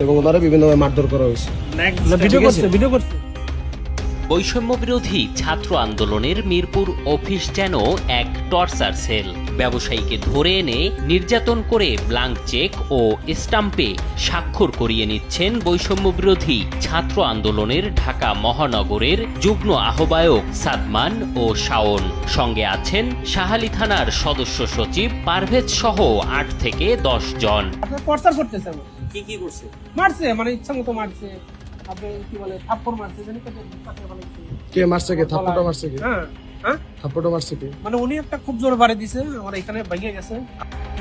এবং ওনারা বিভিন্নভাবে মারধর করা হয়েছে। বৈষম্য বিরোধী ছাত্র আন্দোলনের মিরপুর অফিস যেন এক টর্চার সেল। ব্যবসায়ীকে ধরে এনে নির্যাতন করে ব্ল্যাঙ্ক চেক ও স্টাম্পে স্বাক্ষর করিয়ে নিচ্ছেন বৈষম্য বিরোধী ছাত্র আন্দোলনের ঢাকা মহানগরের যুগ্ম আহ্বায়ক সাদমান ও শাওন। সঙ্গে আছেন শাহালী থানার সদস্য সচিব পারভেজ সহ 8 থেকে 10 জন। টর্চার করতেছে। কি কি করছে? মারছে, মানে ইচ্ছা মতো মারছে। আপনি কি বলে থাপ্পড় মারছে, জানি কত পাশে বানাইছে। কে মারছে? কে থাপ্পড়টা মারছে? কে থাপ্পড়টা মারছে? কে মানে উনি একটা খুব জোরে বাড়ি দিছে, আমার এখানে ভেঙে গেছে।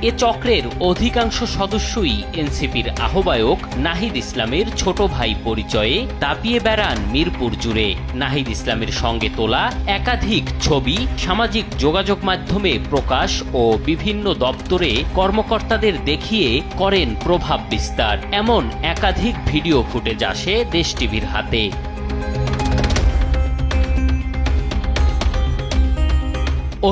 এ চক্রের অধিকাংশ সদস্যই এনসিপির আহ্বায়ক নাহিদ ইসলামের ছোট ভাই পরিচয়ে দাপিয়ে বেড়ান মিরপুর জুড়ে। নাহিদ ইসলামের সঙ্গে তোলা একাধিক ছবি সামাজিক যোগাযোগ মাধ্যমে প্রকাশ ও বিভিন্ন দপ্তরে কর্মকর্তাদের দেখিয়ে করেন প্রভাব বিস্তার। এমন একাধিক ভিডিও ফুটেজ আসে দেশ টিভির হাতে।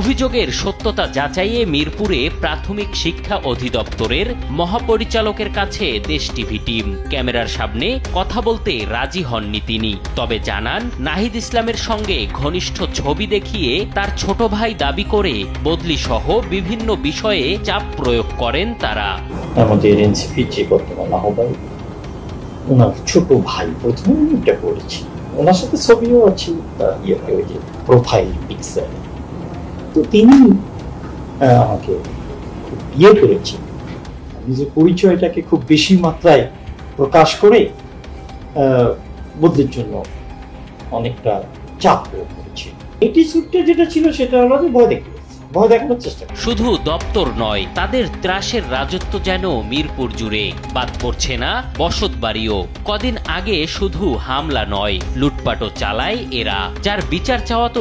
অভিযোগের সত্যতা যাচাইয়ে মিরপুরে প্রাথমিক শিক্ষা অধিদপ্তরের মহাপরিচালকের কাছে দেশ টিভি টিম। ক্যামেরার সামনে কথা বলতে রাজি হননি তিনি, তবে জানান নাহিদ ইসলামের সঙ্গে ঘনিষ্ঠ ছবি দেখিয়ে তার ছোট ভাই দাবি করে বদলি সহ বিভিন্ন বিষয়ে চাপ প্রয়োগ করেন তারা। আমাদের এনসিপি যে বর্তমান আহ্বায়ক, ওনার ছোট ভাই প্রথমে এটা করেছি, ওনার সাথে ছবিও আছে, ওই যে প্রোফাইল পিকচার। তো তিনি আমাকে খুব করেছেন, নিজের পরিচয়টাকে খুব বেশি মাত্রায় প্রকাশ করে বদলির জন্য অনেকটা চাপ প্রয়োগ করেছে। এটি সূত্রে যেটা ছিল সেটা হলো যে ভয় দেখানোর চেষ্টা। শুধু দপ্তর নয়, তাদের ত্রাসের রাজত্ব যেন মিরপুর জুড়ে। বাদ পড়ছে না বসত বাড়িও। কদিন আগে শুধু হামলা নয়, লুটপাটও চালায় এরা, যার বিচার চাওয়া তো